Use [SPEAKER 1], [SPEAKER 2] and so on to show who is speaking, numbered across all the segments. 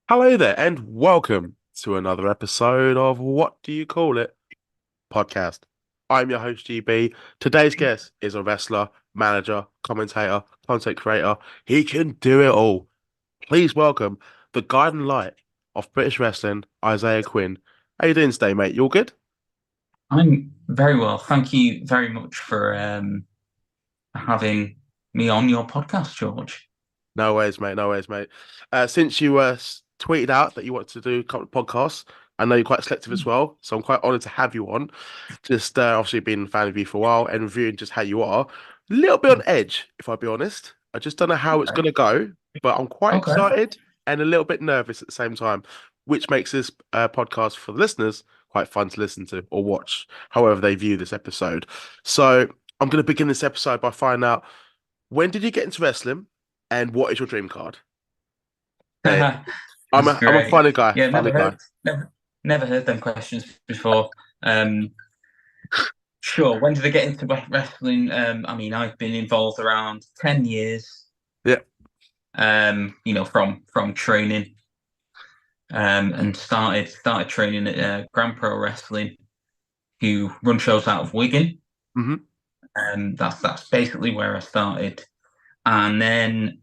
[SPEAKER 1] Hello there, and welcome to another episode of What Do You Call It podcast. I'm your host, GB. Today's guest is a wrestler, manager, commentator, content creator. He can do it all. Please welcome the guiding light of British wrestling, Isaiah Quinn. How you doing today, mate? You all good?
[SPEAKER 2] I'm very well. Thank you very much for having me on your podcast, George.
[SPEAKER 1] No worries, mate. No worries, mate. Since you tweeted out that you want to do a couple of podcasts, I know you're quite selective as well, so I'm quite honoured to have you on. Just obviously been a fan of you for a while and reviewing just how you are. A little bit on edge, if I'll be honest. I just don't know how it's
[SPEAKER 2] Okay.
[SPEAKER 1] going to go, but I'm quite
[SPEAKER 2] Okay.
[SPEAKER 1] excited and a little bit nervous at the same time, which makes this podcast for the listeners quite fun to listen to or watch, however they view this episode. So I'm going to begin this episode by finding out when did you get into wrestling and what is your dream card? Hey, I'm
[SPEAKER 2] That's
[SPEAKER 1] a
[SPEAKER 2] great.
[SPEAKER 1] funny guy,
[SPEAKER 2] Yeah,
[SPEAKER 1] funny guy.
[SPEAKER 2] never heard them questions before. Um, sure. When did I get into wrestling? I mean, I've been involved around 10 years.
[SPEAKER 1] Yeah.
[SPEAKER 2] From training. And started training at Grand Pro Wrestling, who run shows out of Wigan.
[SPEAKER 1] Hmm.
[SPEAKER 2] That's basically where I started. And then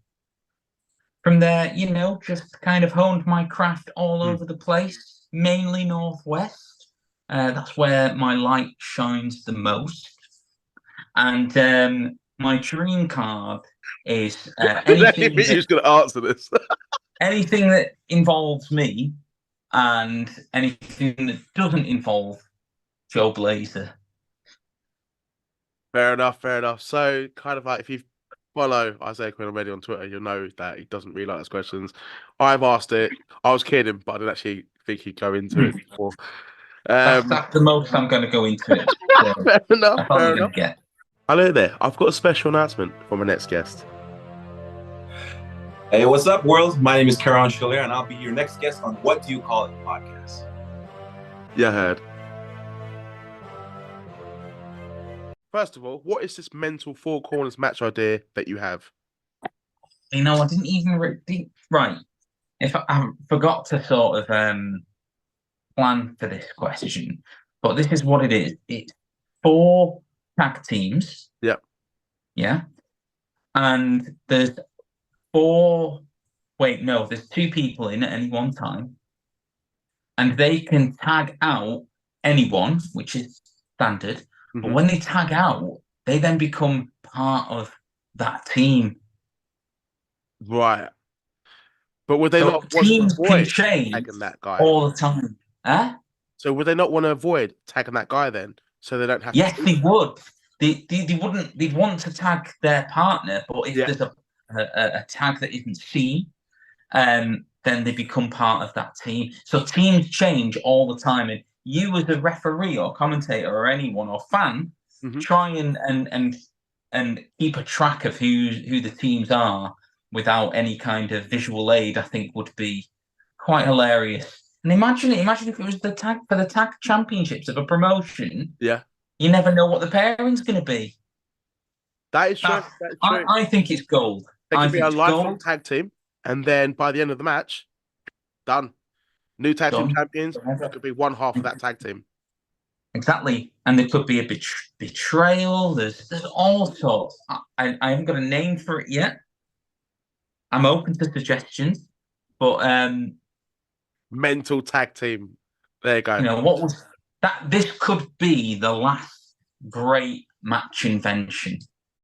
[SPEAKER 2] from there, just kind of honed my craft all over the place, mainly Northwest. That's where my light shines the most. And my dream card is
[SPEAKER 1] I don't even think you're just going to answer this.
[SPEAKER 2] anything that involves me and anything that doesn't involve Joe Blazer.
[SPEAKER 1] Fair enough, fair enough. So, kind of like if you follow Isaiah Quinn already on Twitter, you'll know that he doesn't really like those questions. I've asked it. I was kidding, but I didn't actually think he'd go into it before.
[SPEAKER 2] That's
[SPEAKER 1] Um,
[SPEAKER 2] that's the most I'm going to go into it. So
[SPEAKER 1] fair enough,
[SPEAKER 2] I thought
[SPEAKER 1] fair
[SPEAKER 2] you're going
[SPEAKER 1] enough.
[SPEAKER 2] to get.
[SPEAKER 1] Hello there. I've got a special announcement for my next guest.
[SPEAKER 3] Hey, what's up, world? My name is Karan Shalair, and I'll be your next guest on What Do You Call It podcast.
[SPEAKER 1] Yeah, I heard. First of all, what is this mental four corners match idea that you have?
[SPEAKER 2] I didn't even right. If I forgot to sort of plan for this question, but this is what it is. It's four tag teams,
[SPEAKER 1] Yeah.
[SPEAKER 2] yeah, and there's four. Wait, no, there's two people in at any one time, and they can tag out anyone, which is standard. But
[SPEAKER 1] Hmm.
[SPEAKER 2] when they tag out, they then become part of that team.
[SPEAKER 1] Right. But would they
[SPEAKER 2] So
[SPEAKER 1] not want to
[SPEAKER 2] teams can
[SPEAKER 1] avoid
[SPEAKER 2] change
[SPEAKER 1] tagging that guy?
[SPEAKER 2] all the time. Huh?
[SPEAKER 1] So would they not want to avoid tagging that guy then, so they don't have to
[SPEAKER 2] Yes,
[SPEAKER 1] see
[SPEAKER 2] they
[SPEAKER 1] him?
[SPEAKER 2] would. They wouldn't. They'd want to tag their partner, but if
[SPEAKER 1] Yeah.
[SPEAKER 2] there's a tag that isn't seen, then they become part of that team. So teams change all the time, and you as a referee or commentator or anyone or fan
[SPEAKER 1] Hmm.
[SPEAKER 2] try and keep a track of who the teams are without any kind of visual aid. I think would be quite hilarious. And imagine if it was the tag for the tag championships of a promotion.
[SPEAKER 1] Yeah.
[SPEAKER 2] You never know what the pairing's going to be.
[SPEAKER 1] That is true.
[SPEAKER 2] That
[SPEAKER 1] That's
[SPEAKER 2] I,
[SPEAKER 1] true.
[SPEAKER 2] I think it's gold.
[SPEAKER 1] They
[SPEAKER 2] I
[SPEAKER 1] could be
[SPEAKER 2] think
[SPEAKER 1] a
[SPEAKER 2] it's
[SPEAKER 1] lifelong
[SPEAKER 2] gold.
[SPEAKER 1] tag team, and then by the end of the match, done. New tag team
[SPEAKER 2] Done.
[SPEAKER 1] champions. You could be one half of that tag team.
[SPEAKER 2] Exactly. And there could be a betrayal. There's all sorts. I haven't got a name for it yet. I'm open to suggestions, but
[SPEAKER 1] Mental tag team. There you go.
[SPEAKER 2] what was that? This could be the last great match invention.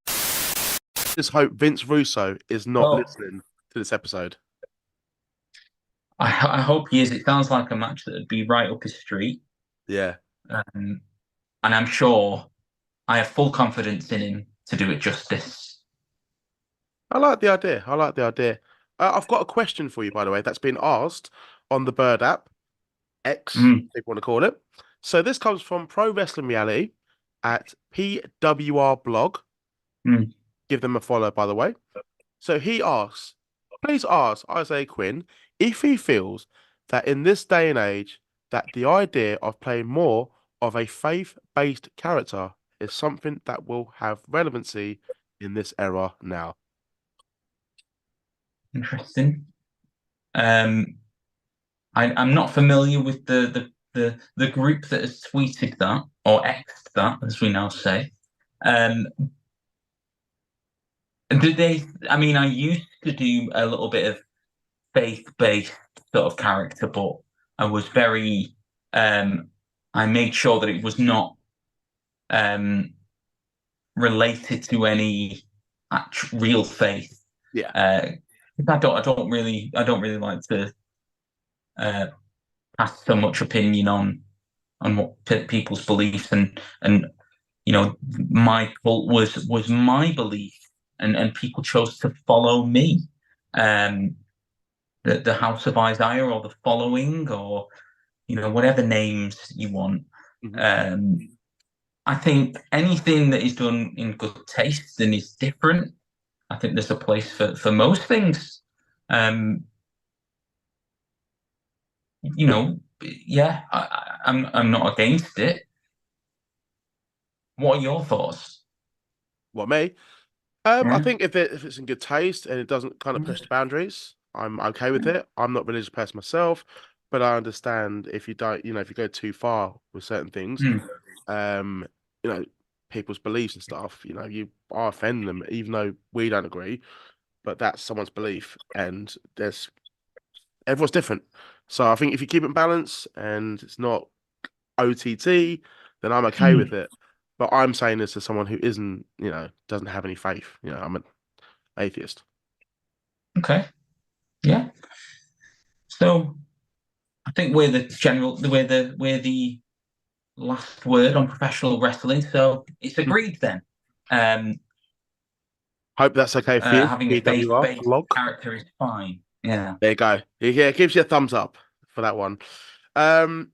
[SPEAKER 1] Just hope Vince Russo is not
[SPEAKER 2] Well,
[SPEAKER 1] listening to this episode.
[SPEAKER 2] I hope he is. It sounds like a match that would be right up his street,
[SPEAKER 1] Yeah.
[SPEAKER 2] um, and I'm sure I have full confidence in him to do it justice.
[SPEAKER 1] I like the idea. I like the idea. I've got a question for you, by the way, that's been asked on the Bird app, X,
[SPEAKER 2] Mm,
[SPEAKER 1] if you want to call it. So this comes from Pro Wrestling Reality at PWR Blog.
[SPEAKER 2] mm.
[SPEAKER 1] Give them a follow, by the way. So he asks, please ask Isaiah Quinn if he feels that in this day and age, that the idea of playing more of a faith-based character is something that will have relevancy in this era now.
[SPEAKER 2] Interesting. Um, I'm not familiar with the group that has tweeted that or X'd that, as we now say. Did they? I mean, I used to do a little bit of faith-based sort of character, but I was very. I made sure that it was not related to any real faith.
[SPEAKER 1] Yeah.
[SPEAKER 2] I don't really like to pass so much opinion on what people's beliefs, and my cult was my belief, and people chose to follow me. The House of Isaiah, or the Following, or whatever names you want.
[SPEAKER 1] Mhm.
[SPEAKER 2] I think anything that is done in good taste and is different, I think there's a place for most things. Yeah, I'm not against it. What are your thoughts?
[SPEAKER 1] What, me? I
[SPEAKER 2] Yeah.
[SPEAKER 1] think if it's in good taste and it doesn't kind of push the boundaries, I'm okay with it. I'm not a religious person myself, but I understand if you don't, if you go too far with certain things,
[SPEAKER 2] Hmm.
[SPEAKER 1] um, you know, people's beliefs and stuff, you are offending them, even though we don't agree, but that's someone's belief, and everyone's different. So I think if you keep it in balance and it's not OTT, then I'm okay
[SPEAKER 2] Hmm.
[SPEAKER 1] with it. But I'm saying this as someone who isn't, doesn't have any faith. I'm an atheist.
[SPEAKER 2] Okay. Yeah. So I think we're the last word on professional wrestling. So it's agreed then. Um,
[SPEAKER 1] Hope that's okay for you.
[SPEAKER 2] Having a
[SPEAKER 1] PWR
[SPEAKER 2] faith-based
[SPEAKER 1] log.
[SPEAKER 2] character is fine. Yeah.
[SPEAKER 1] There you go. Yeah, it gives you a thumbs up for that one. Um,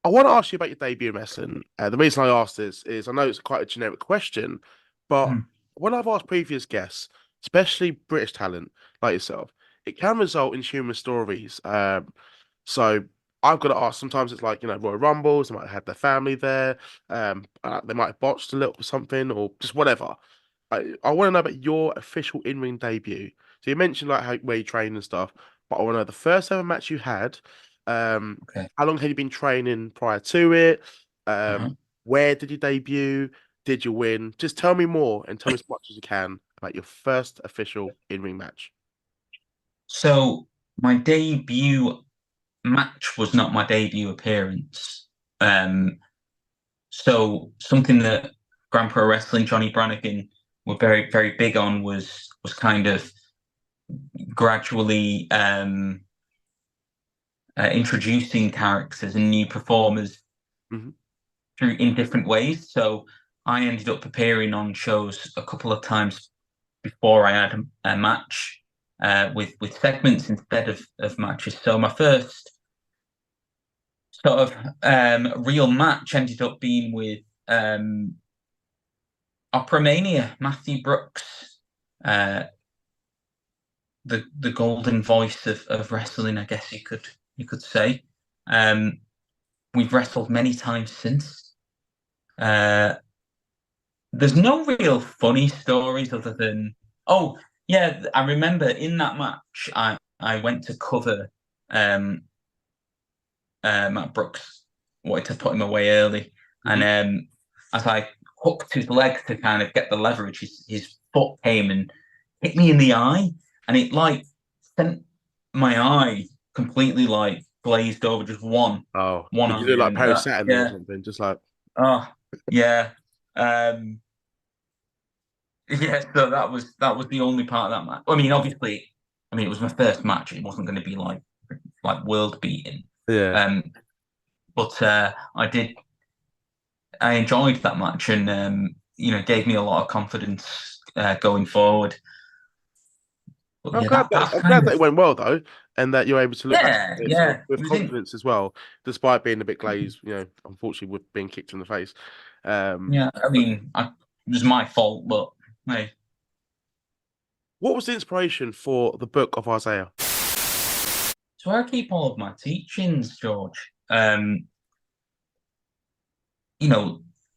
[SPEAKER 1] I want to ask you about your debut in wrestling. The reason I asked this is I know it's quite a generic question, but
[SPEAKER 2] Hmm.
[SPEAKER 1] when I've asked previous guests, especially British talent like yourself, it can result in human stories. So I've got to ask. Sometimes it's like Royal Rumbles. They might have had their family there. They might have botched a little something or just whatever. I want to know about your official in-ring debut. So you mentioned like where you train and stuff, but I want to know the first ever match you had.
[SPEAKER 2] Okay.
[SPEAKER 1] How long had you been training prior to it?
[SPEAKER 2] Uh-huh.
[SPEAKER 1] Where did you debut? Did you win? Just tell me more and tell me as much as you can about your first official in-ring match.
[SPEAKER 2] So my debut match was not my debut appearance. So something that Grand Pro Wrestling, Johnny Brannigan, were very, very big on was kind of gradually introducing characters and new performers
[SPEAKER 1] Hmm.
[SPEAKER 2] through in different ways. So I ended up appearing on shows a couple of times before I had a match with segments instead of matches. So my first sort of real match ended up being with Opera Mania, Matthew Brooks, uh, the golden voice of wrestling, I guess you could say. Um, we've wrestled many times since. Uh, there's no real funny stories other than yeah, I remember in that match I went to cover um, Matt Brooks, wanted to put him away early, and
[SPEAKER 1] Hmm.
[SPEAKER 2] as I hooked his leg to kind of get the leverage, his foot came and hit me in the eye, and it like sent my eye completely like glazed over, just
[SPEAKER 1] Oh,
[SPEAKER 2] one
[SPEAKER 1] did you
[SPEAKER 2] eye,
[SPEAKER 1] do like
[SPEAKER 2] and
[SPEAKER 1] Paris Saturn or
[SPEAKER 2] yeah,
[SPEAKER 1] something? Just like,
[SPEAKER 2] oh yeah, um, yeah. So that was the only part of that match. I mean, obviously, it was my first match. It wasn't going to be like world beating.
[SPEAKER 1] yeah.
[SPEAKER 2] Um, but I enjoyed that match, and gave me a lot of confidence going forward. But
[SPEAKER 1] I'm
[SPEAKER 2] yeah,
[SPEAKER 1] glad that
[SPEAKER 2] that's
[SPEAKER 1] I'm
[SPEAKER 2] kind
[SPEAKER 1] glad that
[SPEAKER 2] of
[SPEAKER 1] it went well though, and that you're able to look back
[SPEAKER 2] yeah,
[SPEAKER 1] at it sort of
[SPEAKER 2] yeah.
[SPEAKER 1] with
[SPEAKER 2] It was in
[SPEAKER 1] confidence as well, despite being a bit glazed. Unfortunately, with being kicked in the face.
[SPEAKER 2] yeah. I
[SPEAKER 1] But
[SPEAKER 2] mean, it was my fault, but hey.
[SPEAKER 1] what was the inspiration for the Book of Isaiah?
[SPEAKER 2] So I keep all of my teachings, George.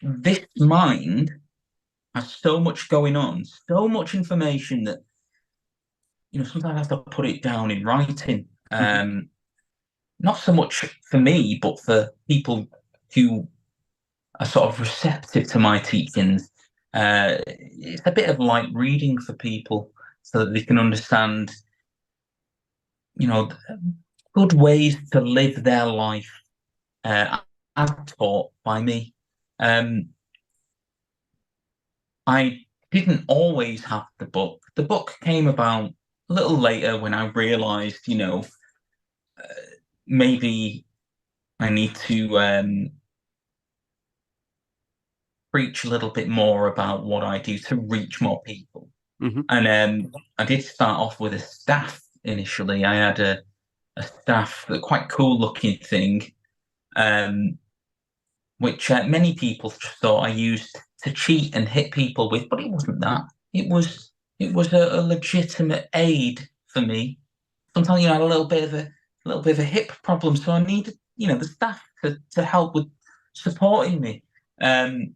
[SPEAKER 2] This mind has so much going on, so much information that sometimes I have to put it down in writing.
[SPEAKER 1] Mhm.
[SPEAKER 2] not so much for me, but for people who are sort of receptive to my teachings. It's a bit of light reading for people so that they can understand, good ways to live their life as taught by me. I didn't always have the book. The book came about a little later when I realized, maybe I need to preach a little bit more about what I do to reach more people.
[SPEAKER 1] Mm-hmm.
[SPEAKER 2] And I did start off with a staff initially. I had a staff, a quite cool looking thing, which many people just thought I used to cheat and hit people with, but it wasn't that. It was a legitimate aid for me. Sometimes I had a little bit of a hip problem, so I needed the staff to help with supporting me. And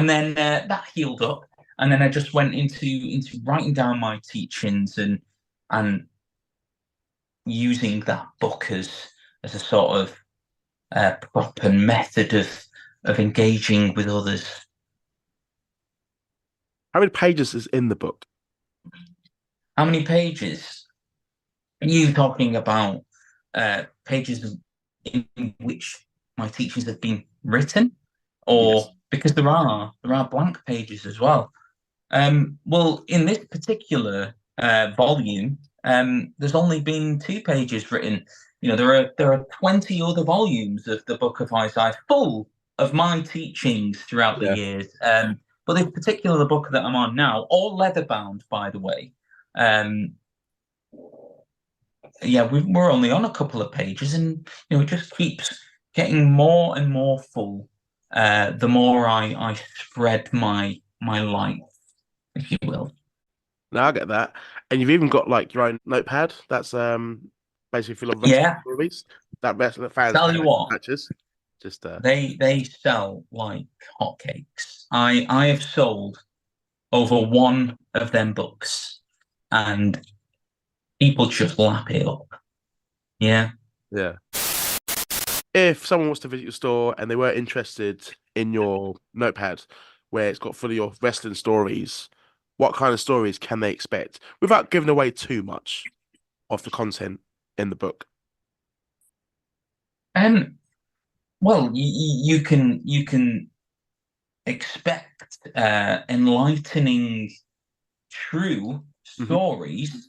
[SPEAKER 2] then that healed up, and then I just went into writing down my teachings and using that book as a sort of proper method of engaging with others.
[SPEAKER 1] How many pages is in the book?
[SPEAKER 2] How many pages? Are you talking about pages in which my teachings have been written, or
[SPEAKER 1] Yes.
[SPEAKER 2] because there are blank pages as well? Well, in this particular volume, there's only been 2 pages written. There are 20 other volumes of the Book of Isaiah full of my teachings throughout the
[SPEAKER 1] Yeah.
[SPEAKER 2] years. But this particular book that I'm on now, all leather bound, by the way. Yeah, we're only on a couple of pages, and it just keeps getting more and more full. The more I spread my light, if you will.
[SPEAKER 1] Now I get that. And you've even got like your own notepad that's basically full of wrestling
[SPEAKER 2] Yeah,
[SPEAKER 1] stories that fans
[SPEAKER 2] tell
[SPEAKER 1] can
[SPEAKER 2] you
[SPEAKER 1] actually
[SPEAKER 2] what,
[SPEAKER 1] purchase. Just
[SPEAKER 2] they sell like hotcakes. I have sold over one of them books, and people just lap it up. Yeah.
[SPEAKER 1] yeah. If someone wants to visit your store and they were interested in your notepad where it's got full of your wrestling stories, what kind of stories can they expect without giving away too much of the content in the book?
[SPEAKER 2] Well, you can expect enlightening, true
[SPEAKER 1] Hmm.
[SPEAKER 2] stories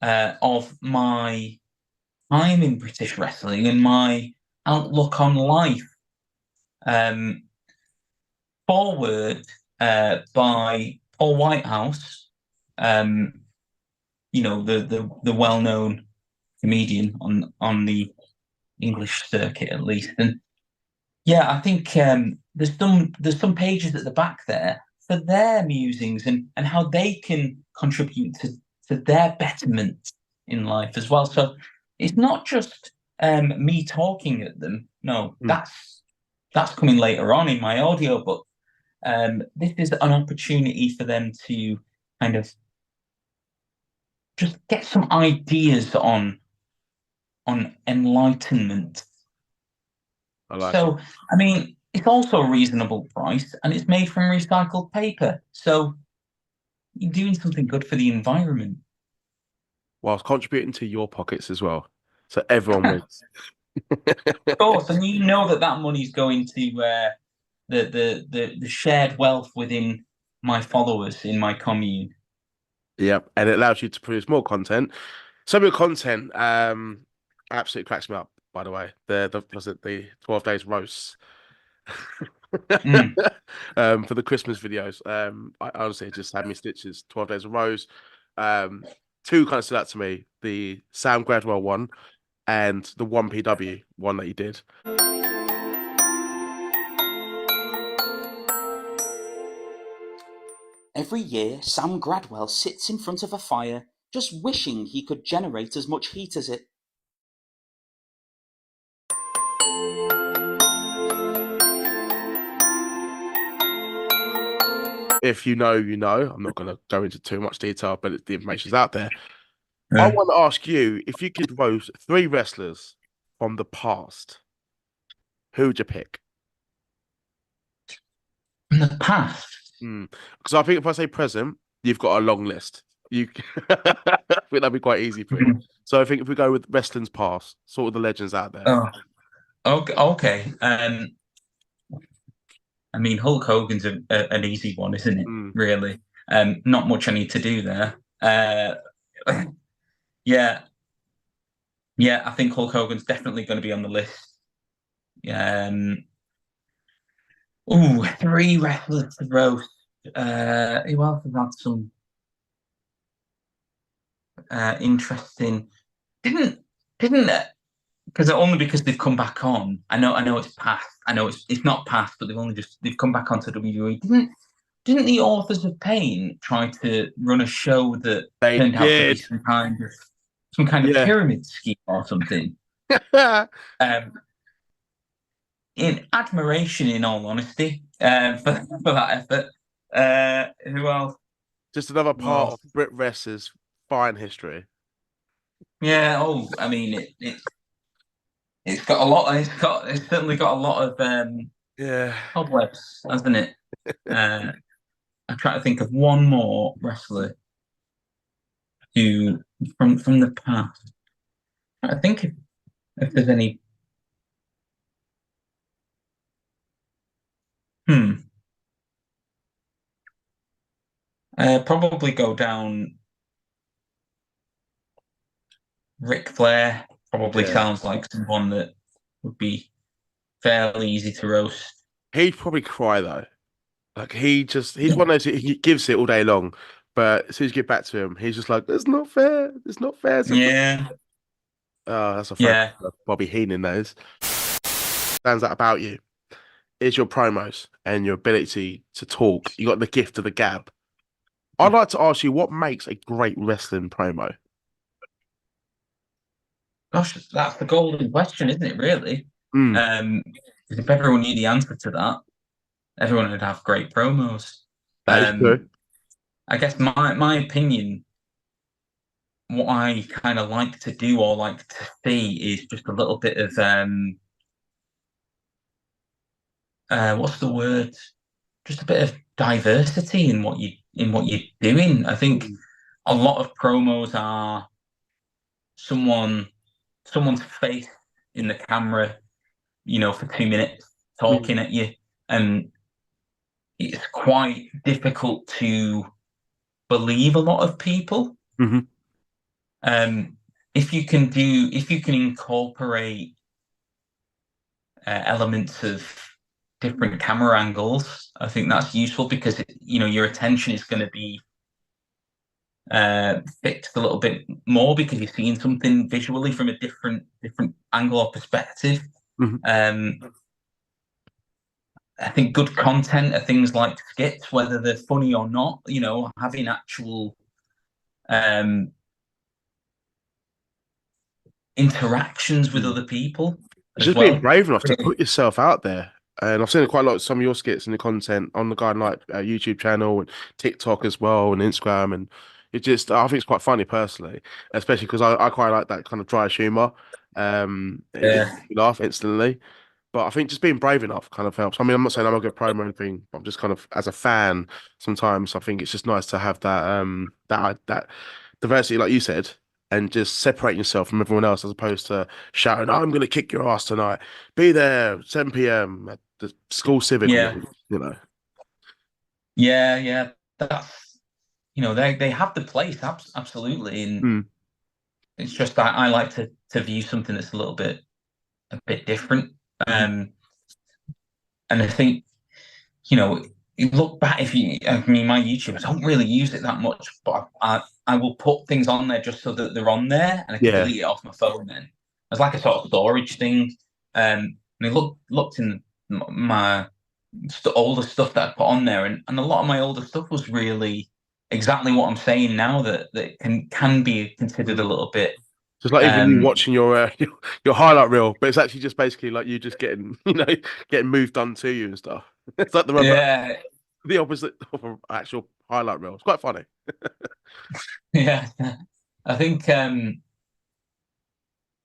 [SPEAKER 2] of my time in British wrestling and my outlook on life. Um, Forward by Paul Whitehouse, the well-known comedian on the English circuit at least. And yeah, I think there's some pages at the back there for their musings and how they can contribute to their betterment in life as well. So it's not just me talking at them. No,
[SPEAKER 1] Mm.
[SPEAKER 2] that's coming later on in my audio book. This is an opportunity for them to kind of just get some ideas on enlightenment.
[SPEAKER 1] I like it.
[SPEAKER 2] So, I mean, it's also a reasonable price and it's made from recycled paper. So you're doing something good for the environment.
[SPEAKER 1] Whilst contributing to your pockets as well. So everyone
[SPEAKER 2] Of
[SPEAKER 1] wins.
[SPEAKER 2] course, and that money's going to the shared wealth within my followers in my commune.
[SPEAKER 1] Yep. And it allows you to produce more content. Some of your content absolutely cracks me up, by the way. The was it the 12 days roasts?
[SPEAKER 2] Mm.
[SPEAKER 1] For the Christmas videos. I honestly it just had me stitches. 12 Days of Rose. Two kind of stood out to me: the Sam Gradwell one and the one PW one that you did.
[SPEAKER 4] Every year, Sam Gradwell sits in front of a fire, just wishing he could generate as much heat as it.
[SPEAKER 1] If you know, you know. I'm not going to go into too much detail, but the information's out there. I
[SPEAKER 2] Yeah.
[SPEAKER 1] want to ask you if you could roast 3 wrestlers from the past, who would you pick?
[SPEAKER 2] In the past.
[SPEAKER 1] Because I think if I say present, you've got a long list. You, I think that'd be quite easy for you. So I think if we go with wrestling's past, sort of the legends out there.
[SPEAKER 2] Oh, okay. Okay. I mean, Hulk Hogan's an easy one, isn't it? Really. Not much I need to do there. Yeah. Yeah, I think Hulk Hogan's definitely going to be on the list. Three wrestlers to roast. Who else has had some interesting? Didn't because only because they've come back on. I know it's past. I know it's not past, but they've come back onto WWE. Didn't the Authors of Pain try to run a show that
[SPEAKER 1] They
[SPEAKER 2] turned out to be
[SPEAKER 1] did.
[SPEAKER 2] some kind of
[SPEAKER 1] Yeah.
[SPEAKER 2] pyramid scheme or something? In admiration, in all honesty, for that effort. Who else?
[SPEAKER 1] Just another part of Brit Wrestling's fine history.
[SPEAKER 2] Yeah. Oh, I mean, it's got a lot. It's certainly got a lot of cobwebs, hasn't it? I'm trying to think of one more wrestler who from the past. I think if there's any. Probably go down. Ric Flair probably sounds like someone that would be fairly easy to roast.
[SPEAKER 1] He'd probably cry though. Like he's one of those, he gives it all day long, but as soon as you get back to him, he's just like, "It's not fair. It's not fair."
[SPEAKER 2] Yeah.
[SPEAKER 1] Oh, that's a fact. Bobby Heenan knows. Stands out about you is your promos and your ability to talk. You got the gift of the gab. I'd like to ask you, what makes a great wrestling promo?
[SPEAKER 2] Gosh, that's the golden question, isn't it? Really? If everyone knew the answer to that, everyone would have great promos.
[SPEAKER 1] That is true.
[SPEAKER 2] I guess my opinion, what I kind of like to do or like to see is just a little bit of what's the word? Just a bit of diversity in what you're doing. I think a lot of promos are someone's face in the camera, for 2 minutes talking at you, and it's quite difficult to believe a lot of people. If you can incorporate elements of different camera angles, I think that's useful because your attention is going to be fixed a little bit more because you're seeing something visually from a different angle or perspective. I think good content are things like skits, whether they're funny or not. Having actual interactions with other people.
[SPEAKER 1] Just being brave enough to put yourself out there. And I've seen quite a lot of some of your skits and the content on the Guide Night YouTube channel and TikTok as well and Instagram. And I think it's quite funny personally, especially because I quite like that kind of dry humor. You laugh instantly. But I think just being brave enough kind of helps. I mean, I'm not saying I'm a good promo or anything. I'm just kind of, as a fan, sometimes I think it's just nice to have that diversity, like you said, and just separating yourself from everyone else as opposed to shouting, "I'm going to kick your ass tonight. Be there 7 p.m. at the school civic."
[SPEAKER 2] Yeah. Yeah. That's they have the place, absolutely, and it's just I like to view something that's a bit different. And I think, you look back, I mean, my YouTube, I don't really use it that much, but I will put things on there just so that they're on there and I can delete it off my phone then. It's like a sort of storage thing. And I looked in my older stuff that I put on there, and a lot of my older stuff was really exactly what I'm saying now, that can be considered a little bit.
[SPEAKER 1] Just like even you watching your highlight reel, but it's actually just basically like you just getting moved done to you and stuff. It's like the opposite of an actual highlight reel. It's quite funny.
[SPEAKER 2] Yeah, I think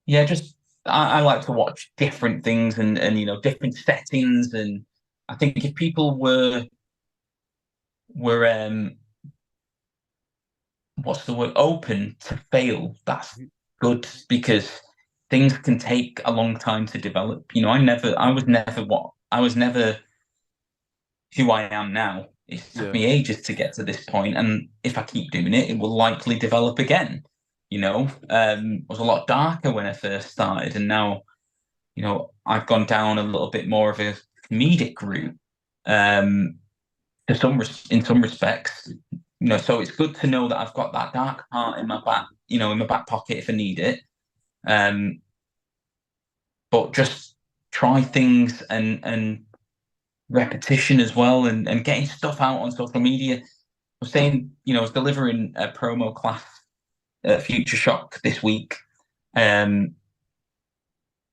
[SPEAKER 2] just I like to watch different things and different settings, and I think if people were what's the word, open to fail, that's good, because things can take a long time to develop. I was never who I am now. It took me ages to get to this point, and if I keep doing it, it will likely develop again. I was a lot darker when I first started, and now, I've gone down a little bit more of a comedic route. In some respects, so it's good to know that I've got that dark part in my back, in my back pocket if I need it. But just try things and repetition as well, and getting stuff out on social media. I was saying, I was delivering a promo class at Future Shock this week. And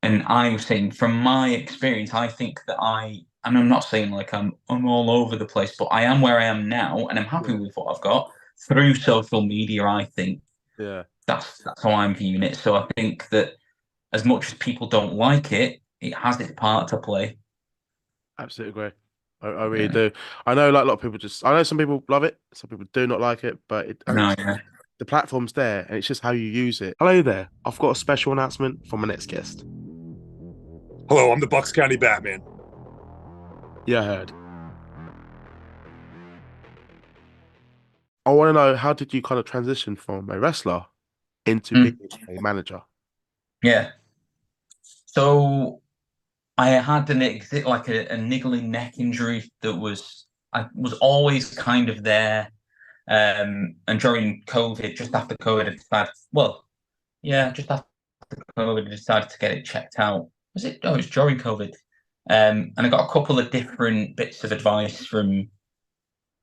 [SPEAKER 2] I was saying, from my experience, I think that and I'm not saying like I'm all over the place, but I am where I am now, and I'm happy with what I've got through social media. I think that's how I'm viewing it. So I think that as much as people don't like it, it has its part to play.
[SPEAKER 1] Absolutely agree. I really do. I know like a lot of people I know some people love it, some people do not like it, but the platform's there, and it's just how you use it. Hello there. I've got a special announcement from my next guest.
[SPEAKER 5] Hello, I'm the Bucks County Batman.
[SPEAKER 1] Yeah, I heard. I want to know, how did you kind of transition from a wrestler into being a manager?
[SPEAKER 2] Yeah. So I had a niggling neck injury that I was always kind of there. And during COVID, just after COVID, I decided, just after COVID, I decided to get it checked out. Was it? Oh, it was during COVID. And I got a couple of different bits of advice from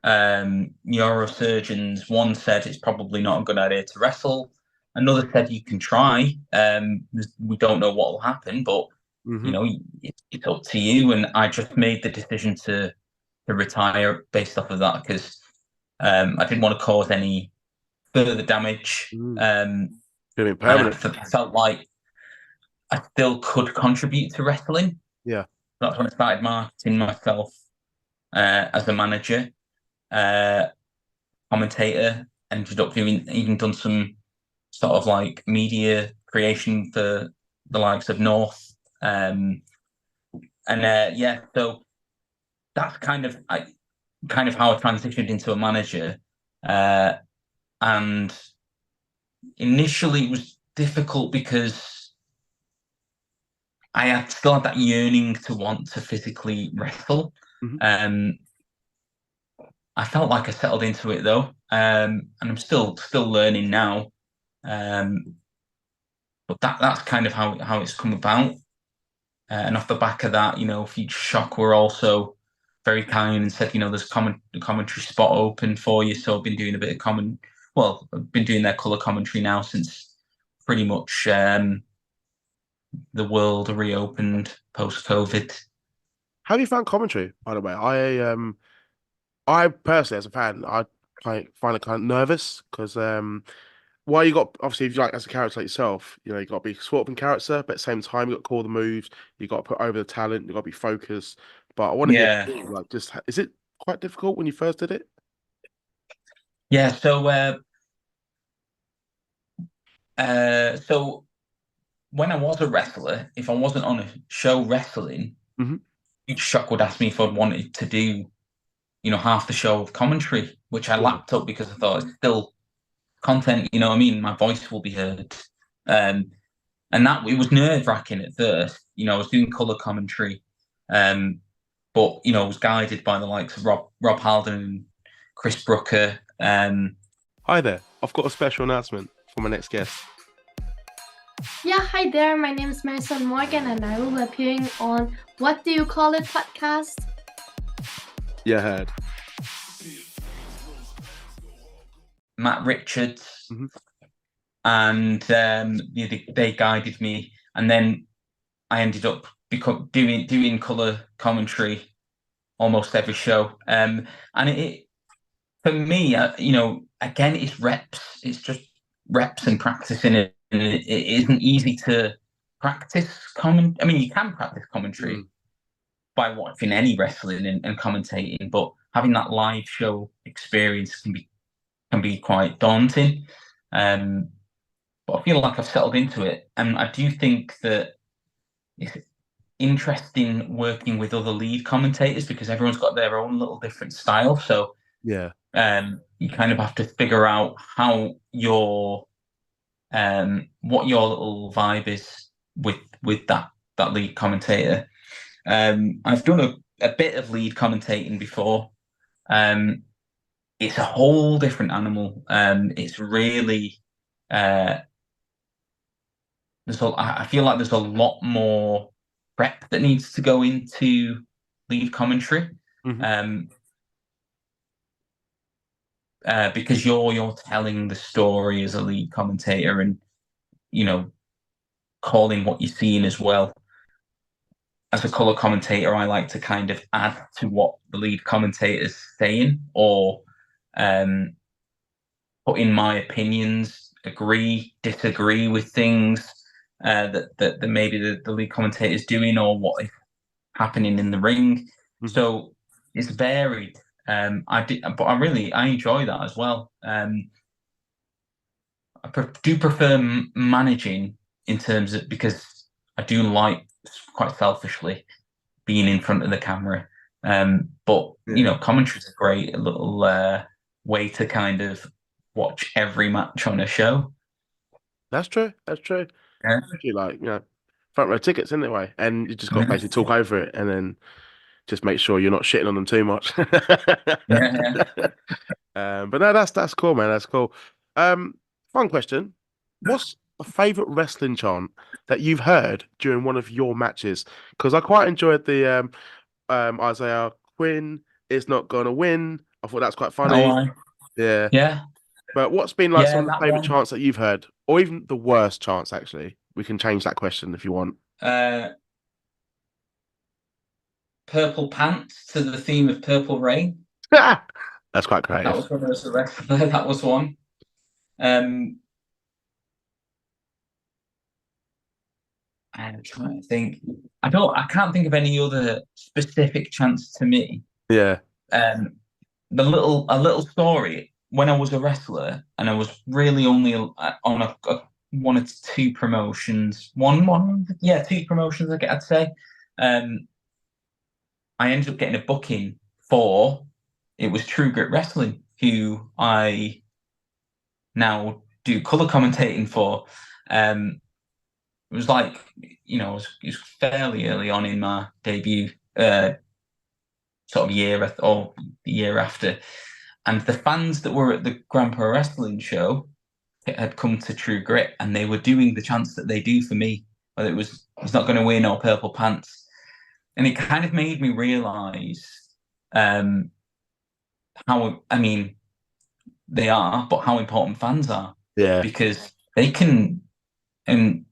[SPEAKER 2] neurosurgeons. One said it's probably not a good idea to wrestle. Another said you can try. We don't know what will happen, but it's up to you. And I just made the decision to retire based off of that, because I didn't want to cause any further damage.
[SPEAKER 1] Permanent.
[SPEAKER 2] I felt like I still could contribute to wrestling.
[SPEAKER 1] Yeah.
[SPEAKER 2] That's when I started marketing myself as a manager, commentator, ended up even done some sort of like media creation for the likes of North. So that's kind of how I transitioned into a manager. And initially it was difficult because I still had that yearning to want to physically wrestle. I felt like I settled into it though, and I'm still learning now. But that's kind of how it's come about. And off the back of that, Future Shock were also very kind and said, there's a commentary spot open for you. So I've been doing a bit of I've been doing their colour commentary now since pretty much the world reopened post-COVID.
[SPEAKER 1] How have you found commentary, by the way? I personally, as a fan, I find it kind of nervous because while you got, obviously, if you like as a character like yourself, you got to be sort of in character, but at the same time, you got to call the moves, you got to put over the talent, you got to be focused. But I want to hear, like, is it quite difficult when you first did it?
[SPEAKER 2] Yeah. So when I was a wrestler, if I wasn't on a show wrestling, Future Shock would ask me if I'd wanted to do, half the show of commentary, which I lapped up because I thought it's still content, my voice will be heard. And that, it was nerve-wracking at first. I was doing colour commentary, but I was guided by the likes of Rob Halden and Chris Brooker.
[SPEAKER 1] Hi there, I've got a special announcement for my next guest.
[SPEAKER 6] Yeah, hi there, my name is Marisol Morgan and I will be appearing on What Do You Call It podcast.
[SPEAKER 1] Yeah, heard.
[SPEAKER 2] Matt Richards, and they guided me, and then I ended up doing colour commentary almost every show. And it for me, again, it's reps. It's just reps and practicing it, and it isn't easy to practice comment. I mean, you can practice commentary
[SPEAKER 1] Mm.
[SPEAKER 2] by watching any wrestling and commentating, but having that live show experience can be quite daunting. But I feel like I've settled into it, and I do think that it's interesting working with other lead commentators because everyone's got their own little different style. So
[SPEAKER 1] Yeah.
[SPEAKER 2] you kind of have to figure out how your what your little vibe is with that lead commentator. I've done a bit of lead commentating before. It's a whole different animal. It's really I feel like there's a lot more prep that needs to go into lead commentary.
[SPEAKER 1] Mhm.
[SPEAKER 2] Because you're telling the story as a lead commentator and calling what you're seeing as well. As a color commentator, I like to kind of add to what the lead commentator's saying or put in my opinions, agree, disagree with things that maybe the lead commentator is doing or what is happening in the ring.
[SPEAKER 1] Mhm.
[SPEAKER 2] So it's varied. But I enjoy that as well. Do prefer managing in terms of because I do like quite selfishly being in front of the camera. But commentary is a great little way to kind of watch every match on a show.
[SPEAKER 1] That's true. That's true.
[SPEAKER 2] Yeah.
[SPEAKER 1] Especially like, front row tickets anyway. And you just got to basically talk over it and then just make sure you're not shitting on them too much.
[SPEAKER 2] Yeah.
[SPEAKER 1] But no, that's cool, man. That's cool. Fun question. What's a favorite wrestling chant that you've heard during one of your matches? Because I quite enjoyed the Isaiah Quinn is not gonna win. I thought that's quite funny.
[SPEAKER 2] Oh,
[SPEAKER 1] Yeah.
[SPEAKER 2] yeah.
[SPEAKER 1] But what's been like
[SPEAKER 2] Yeah,
[SPEAKER 1] some of the
[SPEAKER 2] that
[SPEAKER 1] favorite
[SPEAKER 2] one.
[SPEAKER 1] chants that you've heard, or even the worst chants? Actually, we can change that question if you want.
[SPEAKER 2] Purple pants to the theme of Purple Rain.
[SPEAKER 1] That's quite
[SPEAKER 2] That
[SPEAKER 1] creative.
[SPEAKER 2] was when I was a wrestler. That was one. I'm trying to think. I can't think of any other specific chants to me.
[SPEAKER 1] Yeah.
[SPEAKER 2] A little story. When I was a wrestler, and I was really only on a one or two promotions. Two promotions. I'd say. I ended up getting a booking for it was True Grit Wrestling, who I now do color commentating for. It was like, it was fairly early on in my debut, sort of year or the year after, and the fans that were at the Grand Pro Wrestling show had come to True Grit, and they were doing the chants that they do for me, whether it was he's not going to win or purple pants, and it kind of made me realize how they are, but how important fans are.
[SPEAKER 1] Yeah.
[SPEAKER 2] Because they can, and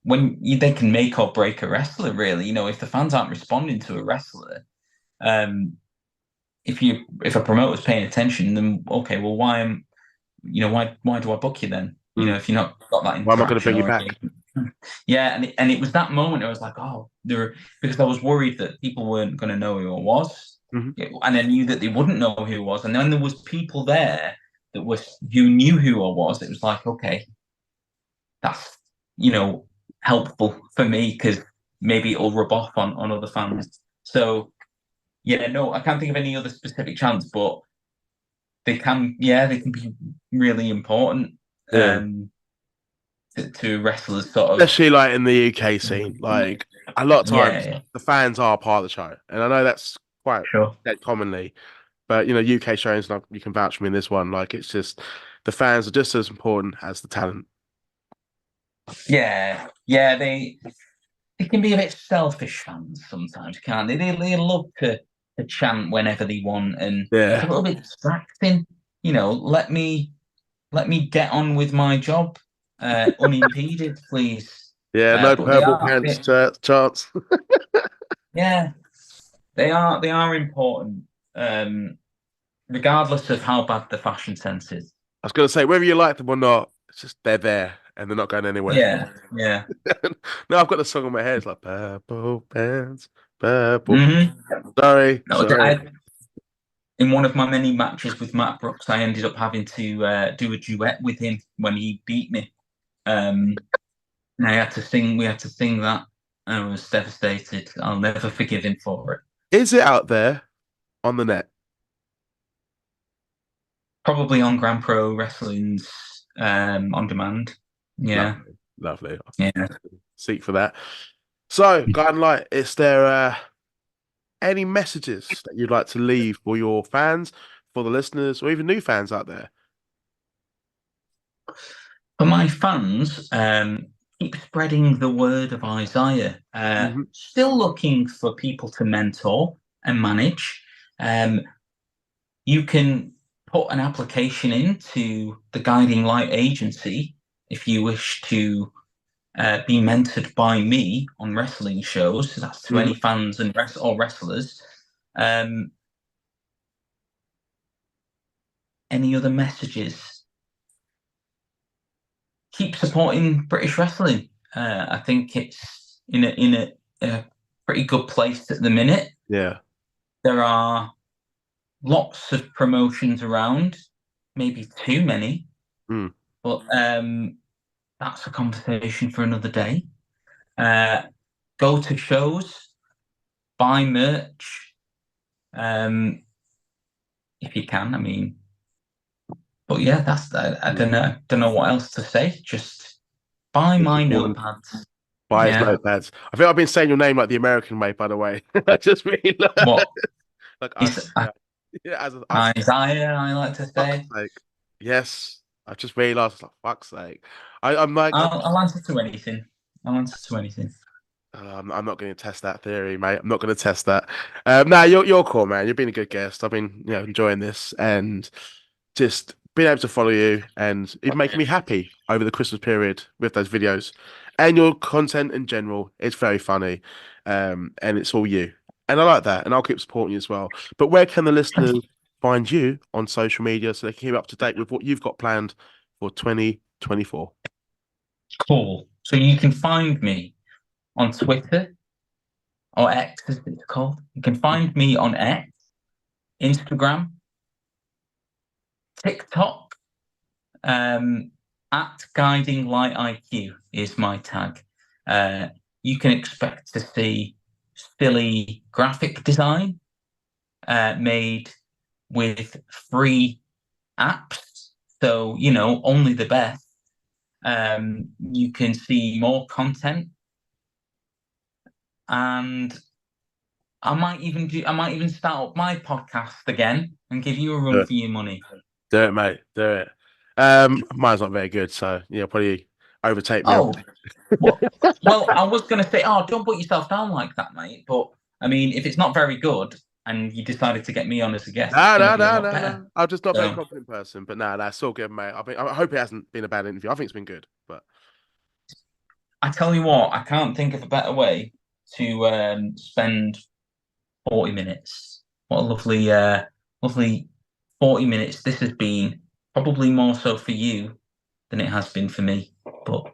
[SPEAKER 2] they can make or break a wrestler. Really, if the fans aren't responding to a wrestler, if a promoter's paying attention, then okay, well, why do I book you then? If you're not got that
[SPEAKER 1] Why am I going to
[SPEAKER 2] interaction
[SPEAKER 1] bring you
[SPEAKER 2] or
[SPEAKER 1] back?
[SPEAKER 2] engagement. Yeah, and it was that moment I was like, because I was worried that people weren't going to know who I was,
[SPEAKER 1] Mhm.
[SPEAKER 2] and I knew that they wouldn't know who I was, and then there was people there who knew who I was. It was like, okay, that's helpful for me because maybe it'll rub off on other fans. So yeah, no, I can't think of any other specific chants, but they can be really important.
[SPEAKER 1] Yeah.
[SPEAKER 2] To wrestlers sort of
[SPEAKER 1] Especially like in the UK scene, like a lot of times
[SPEAKER 2] yeah,
[SPEAKER 1] the fans are part of the show, and I know that's quite
[SPEAKER 2] sure.
[SPEAKER 1] dead commonly. But UK shows, like you can vouch for me in this one, like it's just the fans are just as important as the talent.
[SPEAKER 2] Yeah, they can be a bit selfish fans sometimes, can't they? They love to chant whenever they want, and it's a
[SPEAKER 1] Yeah.
[SPEAKER 2] little bit distracting. Let me get on with my job unimpeded, please.
[SPEAKER 1] Yeah, no
[SPEAKER 2] But they
[SPEAKER 1] purple
[SPEAKER 2] are,
[SPEAKER 1] pants chance.
[SPEAKER 2] yeah, they are important, regardless of how bad the fashion sense is.
[SPEAKER 1] I was gonna say whether you like them or not, it's just they're there, and they're not going anywhere.
[SPEAKER 2] Yeah, yeah.
[SPEAKER 1] No, I've got the song in my head. It's like purple pants, purple.
[SPEAKER 2] hmm
[SPEAKER 1] Sorry,
[SPEAKER 2] No,
[SPEAKER 1] sorry.
[SPEAKER 2] in one of my many matches with Matt Brooks, I ended up having to do a duet with him when he beat me. And I had to sing. We had to sing that. I was devastated. I'll never forgive him for it.
[SPEAKER 1] Is it out there on the net?
[SPEAKER 2] Probably on Grand Pro Wrestling's on demand. Yeah,
[SPEAKER 1] Lovely, lovely.
[SPEAKER 2] yeah.
[SPEAKER 1] Seek for that. So, Guiding Light, is there any messages that you'd like to leave for your fans, for the listeners, or even new fans out there?
[SPEAKER 2] For my fans, keep spreading the word of Isaiah.
[SPEAKER 1] Mhm.
[SPEAKER 2] Still looking for people to mentor and manage. You can put an application into the Guiding Light Agency if you wish to be mentored by me on wrestling shows. So that's to any fans and or wrestlers. Any other messages? Keep supporting British wrestling. I think it's in a pretty good place at the minute.
[SPEAKER 1] Yeah.
[SPEAKER 2] There are lots of promotions around, maybe too many,
[SPEAKER 1] Mm.
[SPEAKER 2] but that's a conversation for another day. Go to shows, buy merch, if you can. I mean, but yeah, that's I don't know what else to say. Just buy
[SPEAKER 1] It's
[SPEAKER 2] my
[SPEAKER 1] important.
[SPEAKER 2] notepads.
[SPEAKER 1] Buy his
[SPEAKER 2] Yeah.
[SPEAKER 1] notepads. I think I've been saying your name like the American way, by the way. I just mean
[SPEAKER 2] What
[SPEAKER 1] like
[SPEAKER 2] is
[SPEAKER 1] us. Yeah, as us.
[SPEAKER 2] Isaiah? I like to
[SPEAKER 1] Fuck's
[SPEAKER 2] say.
[SPEAKER 1] sake. Yes. I just realized, like, fuck's sake. I'm like,
[SPEAKER 2] I'll answer to anything. I'll answer to anything.
[SPEAKER 1] I'm not going to test that theory, mate. I'm not going to test that. No, you're cool, man. You've been a good guest. I've been, enjoying this and just being able to follow you and it making me happy over the Christmas period with those videos and your content in general. It's very funny, and it's all you, and I like that, and I'll keep supporting you as well. But where can the listeners find you on social media so they can keep up to date with what you've got planned for 2024?
[SPEAKER 2] Cool. So you can find me on Twitter or X, as it's called. You can find me on X, Instagram, TikTok, at Guiding Light IQ is my tag. You can expect to see silly graphic design made with free apps. So, only the best. You can see more content, and I might even start up my podcast again and give you a run for your money.
[SPEAKER 1] Do it, mate. Do it. Mine's not very good, so yeah, probably overtake me.
[SPEAKER 2] Oh, well, I was going to say, don't put yourself down like that, mate. But I mean, if it's not very good and you decided to get me on as a guest, it's going to be a lot better.
[SPEAKER 1] No. I'm just not a very
[SPEAKER 2] So,
[SPEAKER 1] confident person, but no, that's all good, mate. I hope it hasn't been a bad interview. I think it's been good, but
[SPEAKER 2] I tell you what, I can't think of a better way to spend 40 minutes. What a lovely 40 minutes this has been. Probably more so for you than it has been for me. But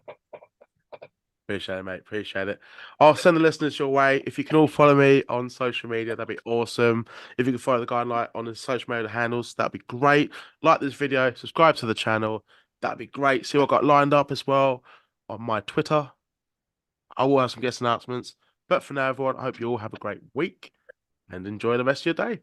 [SPEAKER 1] appreciate it, mate. Appreciate it. I'll send the listeners your way. If you can all follow me on social media, that'd be awesome. If you can follow the Guidelight on his social media handles, that'd be great. Like this video, subscribe to the channel. That'd be great. See what I've got lined up as well on my Twitter. I will have some guest announcements. But for now, everyone, I hope you all have a great week and enjoy the rest of your day.